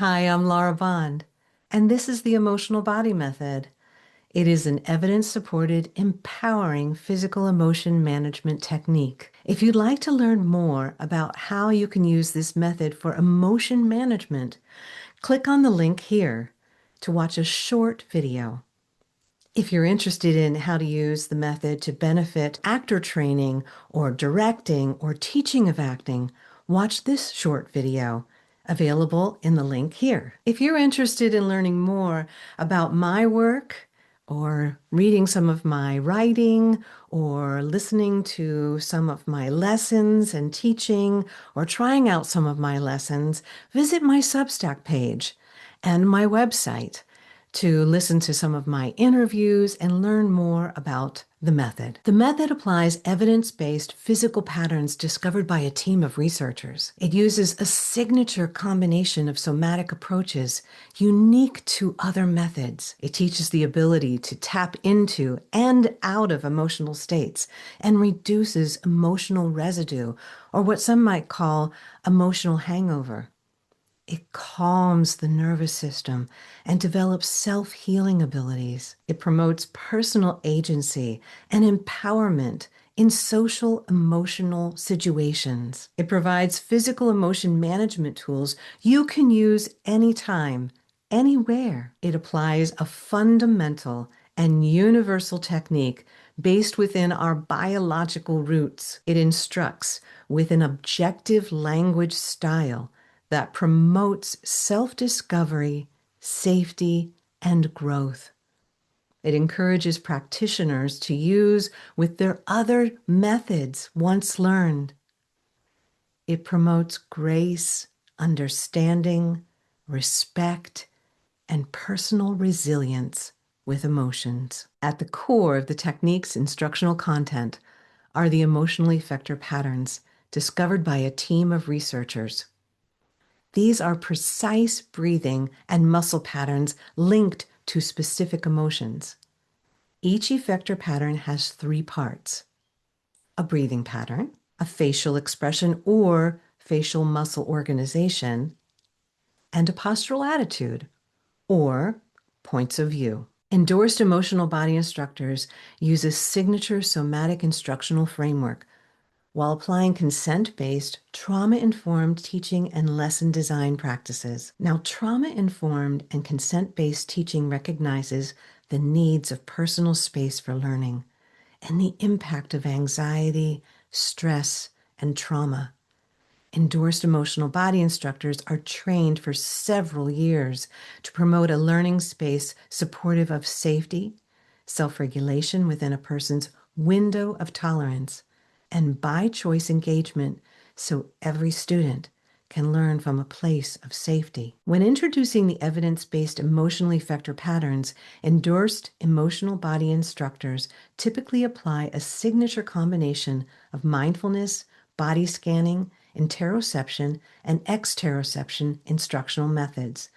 Hi, I'm Laura Bond, and this is the Emotional Body Method. It is an evidence-supported, empowering physical emotion management technique. If you'd like to learn more about how you can use this method for emotion management, click on the link here to watch a short video. If you're interested in how to use the method to benefit actor training or directing or teaching of acting, watch this short video available in the link here. If you're interested in learning more about my work or reading some of my writing or listening to some of my lessons and teaching or trying out some of my lessons, visit my Substack page and my website to listen to some of my interviews and learn more about the method. The method applies evidence-based physical patterns discovered by a team of researchers. It uses a signature combination of somatic approaches unique to other methods. It teaches the ability to tap into and out of emotional states and reduces emotional residue, or what some might call emotional hangover. It calms the nervous system and develops self-healing abilities. It promotes personal agency and empowerment in social emotional situations. It provides physical emotion management tools you can use anytime, anywhere. It applies a fundamental and universal technique based within our biological roots. It instructs with an objective language style that promotes self-discovery, safety, and growth. It encourages practitioners to use with their other methods once learned. It promotes grace, understanding, respect, and personal resilience with emotions. At the core of the technique's instructional content are the emotional effector patterns discovered by a team of researchers. These are precise breathing and muscle patterns linked to specific emotions. Each effector pattern has three parts: a breathing pattern, a facial expression or facial muscle organization, and a postural attitude or points of view. Endorsed emotional body instructors use a signature somatic instructional framework while applying consent-based, trauma-informed teaching and lesson design practices. Now, trauma-informed and consent-based teaching recognizes the needs of personal space for learning and the impact of anxiety, stress, and trauma. Endorsed emotional body instructors are trained for several years to promote a learning space supportive of safety, self-regulation within a person's window of tolerance, and by choice engagement so every student can learn from a place of safety. When introducing the evidence-based emotional effector patterns, endorsed emotional body instructors typically apply a signature combination of mindfulness, body scanning, interoception, and exteroception instructional methods.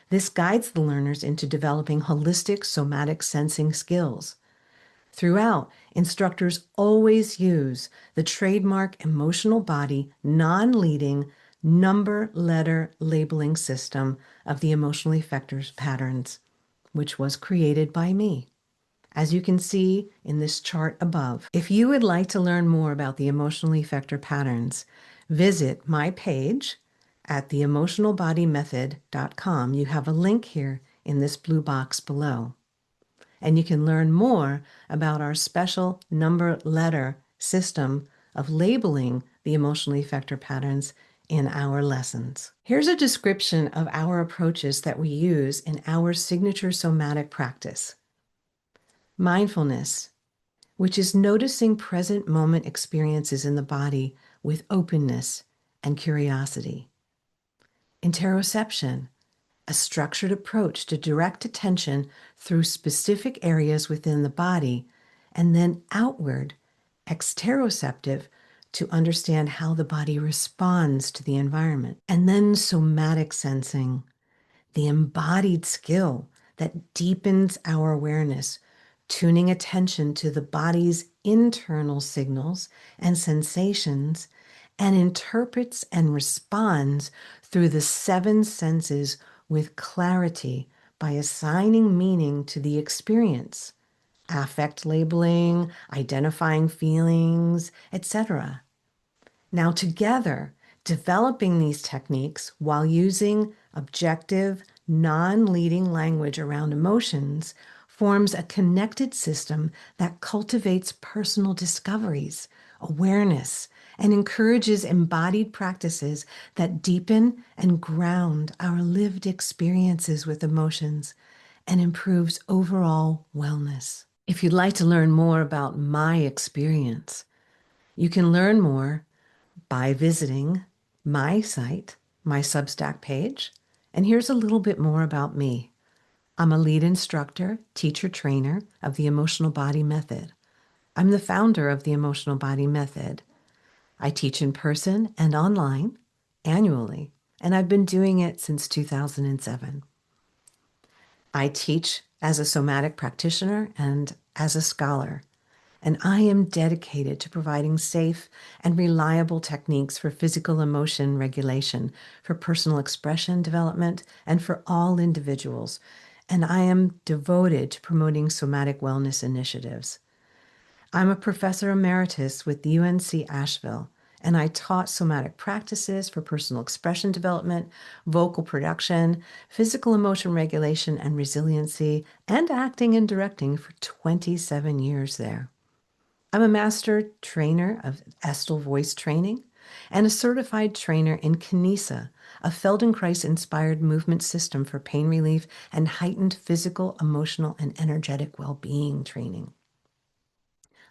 This guides the learners into developing holistic somatic sensing skills. Throughout, instructors always use the trademark emotional body non-leading number letter labeling system of the emotional effectors patterns, which was created by me, as you can see in this chart above. If you would like to learn more about the emotional effector patterns, visit my page at theemotionalbodymethod.com. You have a link here in this blue box below. And you can learn more about our special number letter system of labeling the emotional effector patterns in our lessons. Here's a description of our approaches that we use in our signature somatic practice. Mindfulness, which is noticing present moment experiences in the body with openness and curiosity. Interoception, a structured approach to direct attention through specific areas within the body, and then outward, exteroceptive, to understand how the body responds to the environment. And then somatic sensing, the embodied skill that deepens our awareness, tuning attention to the body's internal signals and sensations, and interprets and responds through the seven senses with clarity by assigning meaning to the experience, affect labeling, identifying feelings, etc. Now, together, developing these techniques while using objective, non-leading language around emotions forms a connected system that cultivates personal discoveries, awareness, and encourages embodied practices that deepen and ground our lived experiences with emotions and improves overall wellness. If you'd like to learn more about my experience, you can learn more by visiting my site, my Substack page. And here's a little bit more about me. I'm a lead instructor, teacher, trainer of the Emotional Body Method. I'm the founder of the Emotional Body Method. I teach in person and online annually, and I've been doing it since 2007. I teach as a somatic practitioner and as a scholar, and I am dedicated to providing safe and reliable techniques for physical emotion regulation, for personal expression development, and for all individuals. And I am devoted to promoting somatic wellness initiatives. I'm a professor emeritus with UNC Asheville, and I taught somatic practices for personal expression development, vocal production, physical emotion regulation and resiliency, and acting and directing for 27 years there. I'm a master trainer of Estel voice training and a certified trainer in Kinesa, a Feldenkrais-inspired movement system for pain relief and heightened physical, emotional, and energetic well-being training.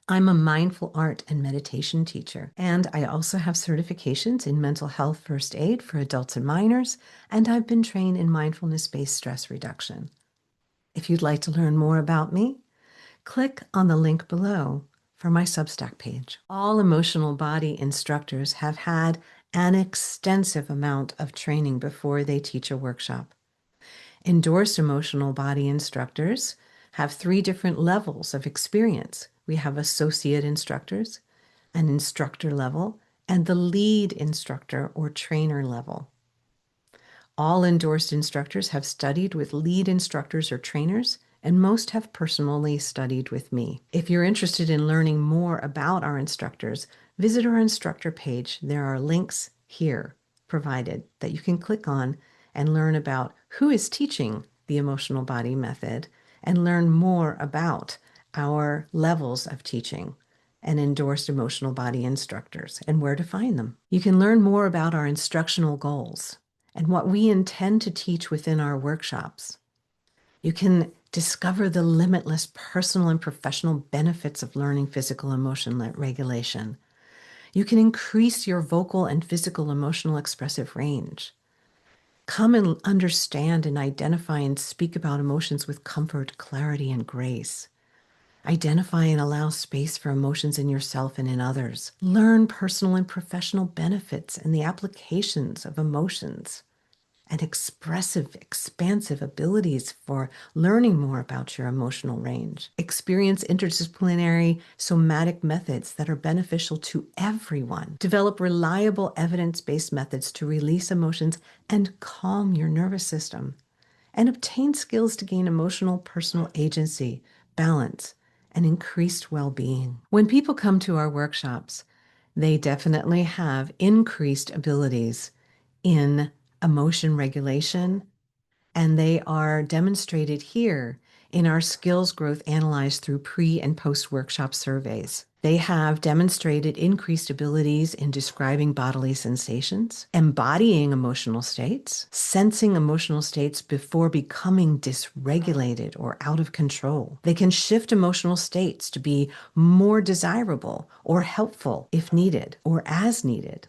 I'm a mindful art and meditation teacher, and I also have certifications in mental health first aid for adults and minors, and I've been trained in mindfulness-based stress reduction. If you'd like to learn more about me, click on the link below for my Substack page. All emotional body instructors have had an extensive amount of training before they teach a workshop. Endorsed emotional body instructors have 3 different levels of experience. We have associate instructors, an instructor level, and the lead instructor or trainer level. All endorsed instructors have studied with lead instructors or trainers, and most have personally studied with me. If you're interested in learning more about our instructors, visit our instructor page. There are links here provided that you can click on and learn about who is teaching the Emotional Body Method and learn more about our levels of teaching and endorsed emotional body instructors and where to find them. You can learn more about our instructional goals and what we intend to teach within our workshops. You can discover the limitless personal and professional benefits of learning physical emotion regulation. You can increase your vocal and physical emotional expressive range. Come and understand and identify and speak about emotions with comfort, clarity, and grace. Identify and allow space for emotions in yourself and in others. Learn personal and professional benefits and the applications of emotions and expressive, expansive abilities for learning more about your emotional range. Experience interdisciplinary somatic methods that are beneficial to everyone. Develop reliable evidence-based methods to release emotions and calm your nervous system. And obtain skills to gain emotional personal agency, balance, and increased well-being. When people come to our workshops, they definitely have increased abilities in emotion regulation, and they are demonstrated here in our skills growth analyzed through pre- and post-workshop surveys. They have demonstrated increased abilities in describing bodily sensations, embodying emotional states, sensing emotional states before becoming dysregulated or out of control. They can shift emotional states to be more desirable or helpful if needed or as needed.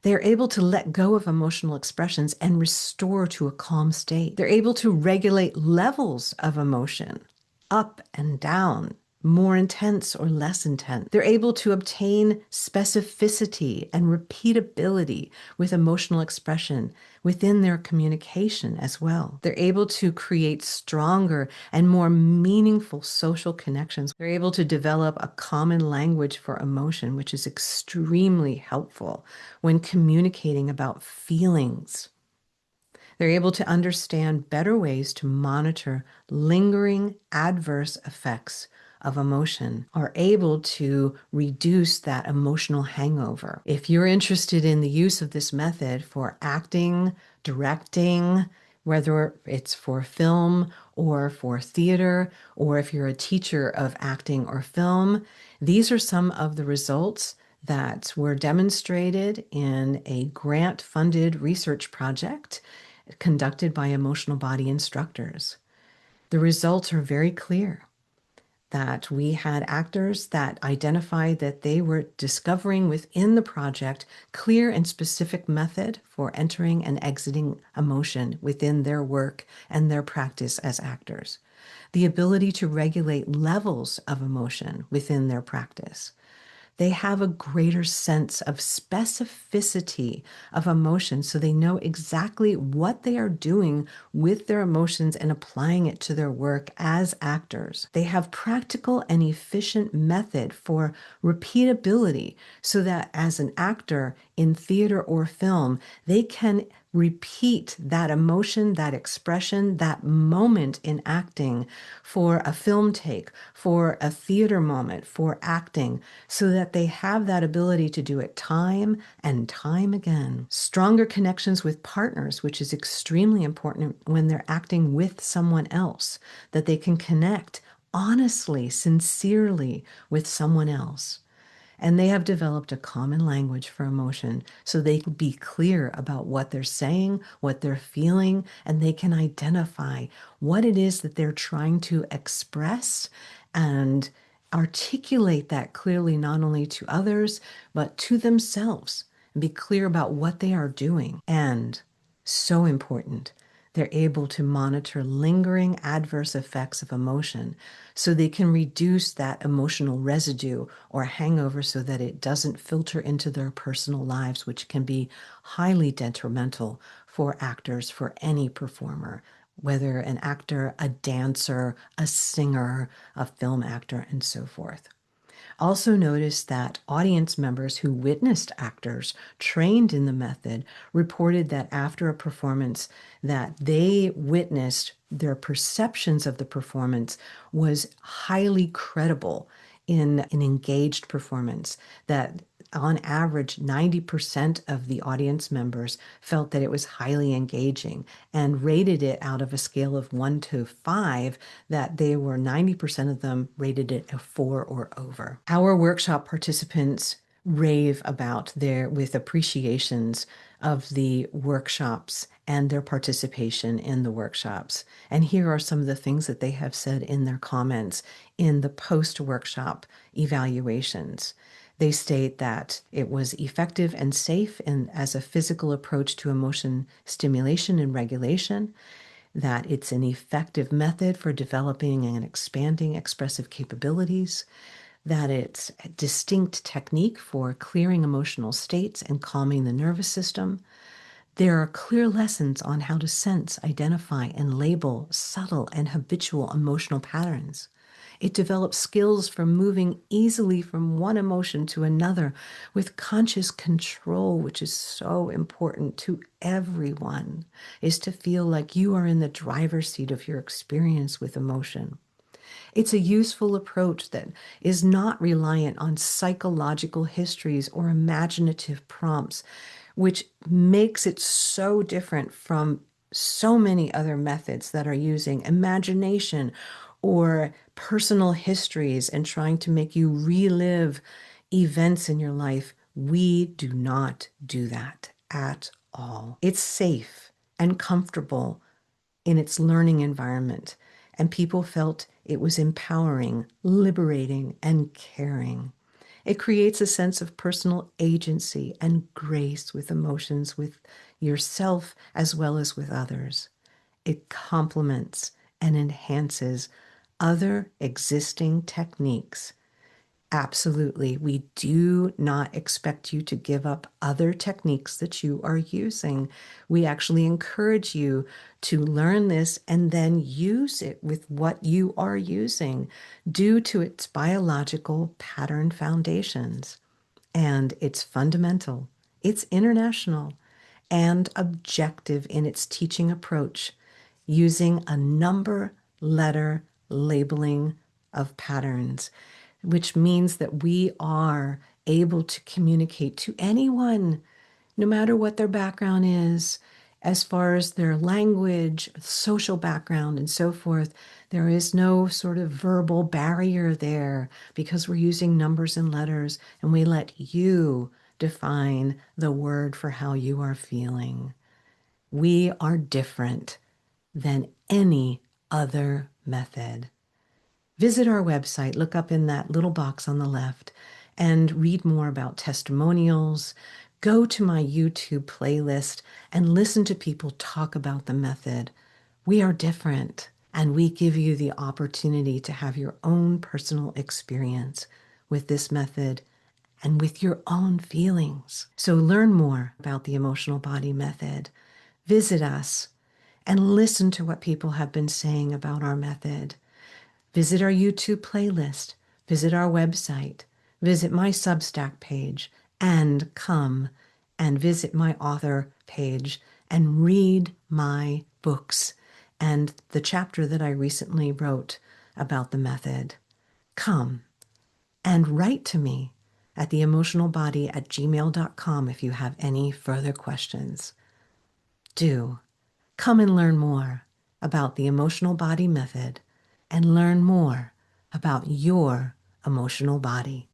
They are able to let go of emotional expressions and restore to a calm state. They're able to regulate levels of emotion, up and down, more intense or less intense. They're able to obtain specificity and repeatability with emotional expression within their communication as well. They're able to create stronger and more meaningful social connections. They're able to develop a common language for emotion, which is extremely helpful when communicating about feelings. They're able to understand better ways to monitor lingering adverse effects of emotion, are able to reduce that emotional hangover. If you're interested in the use of this method for acting, directing, whether it's for film or for theater, or if you're a teacher of acting or film, these are some of the results that were demonstrated in a grant-funded research project conducted by emotional body instructors. The results are very clear that we had actors that identified that they were discovering within the project clear and specific method for entering and exiting emotion within their work and their practice as actors. The ability to regulate levels of emotion within their practice. They have a greater sense of specificity of emotion, so they know exactly what they are doing with their emotions and applying it to their work as actors. They have practical and efficient method for repeatability, so that as an actor in theater or film, they can repeat that emotion, that expression, that moment in acting for a film take, for a theater moment, for acting, so that they have that ability to do it time and time again. Stronger connections with partners, which is extremely important when they're acting with someone else, that they can connect honestly, sincerely with someone else. And they have developed a common language for emotion so they can be clear about what they're saying, what they're feeling, and they can identify what it is that they're trying to express and articulate that clearly, not only to others, but to themselves, and be clear about what they are doing. And so important, they're able to monitor lingering adverse effects of emotion so they can reduce that emotional residue or hangover so that it doesn't filter into their personal lives, which can be highly detrimental for actors, for any performer, whether an actor, a dancer, a singer, a film actor, and so forth. Also noticed that audience members who witnessed actors trained in the method reported that after a performance that they witnessed their perceptions of the performance was highly credible in an engaged performance, that on average, 90% of the audience members felt that it was highly engaging and rated it out of a scale of 1 to 5, that they were 90% of them rated it a 4 or over. Our workshop participants rave about their with appreciations of the workshops and their participation in the workshops. And here are some of the things that they have said in their comments in the post-workshop evaluations. They state that it was effective and safe as a physical approach to emotion stimulation and regulation, that it's an effective method for developing and expanding expressive capabilities, that it's a distinct technique for clearing emotional states and calming the nervous system. There are clear lessons on how to sense, identify, and label subtle and habitual emotional patterns. It develops skills for moving easily from one emotion to another with conscious control, which is so important to everyone, is to feel like you are in the driver's seat of your experience with emotion. It's a useful approach that is not reliant on psychological histories or imaginative prompts, which makes it so different from so many other methods that are using imagination or personal histories and trying to make you relive events in your life. We do not do that at all. It's safe and comfortable in its learning environment, and people felt it was empowering, liberating, and caring. It creates a sense of personal agency and grace with emotions with yourself as well as with others. It complements and enhances other existing techniques. Absolutely. We do not expect you to give up other techniques that you are using. We actually encourage you to learn this and then use it with what you are using due to its biological pattern foundations. And it's fundamental, it's international, and objective in its teaching approach, using a number letter labeling of patterns, which means that we are able to communicate to anyone, no matter what their background is, as far as their language, social background, and so forth. There is no sort of verbal barrier there because we're using numbers and letters, and we let you define the word for how you are feeling. We are different than any other method. Visit our website, look up in that little box on the left, and read more about testimonials. Go to my YouTube playlist and listen to people talk about the method. We are different, and we give you the opportunity to have your own personal experience with this method and with your own feelings. So learn more about the emotional body method. Visit us and listen to what people have been saying about our method. Visit our YouTube playlist, visit our website, visit my Substack page, and come and visit my author page and read my books and the chapter that I recently wrote about the method. Come and write to me at theemotionalbody@gmail.com if you have any further questions. Do come and learn more about the emotional body method and learn more about your emotional body.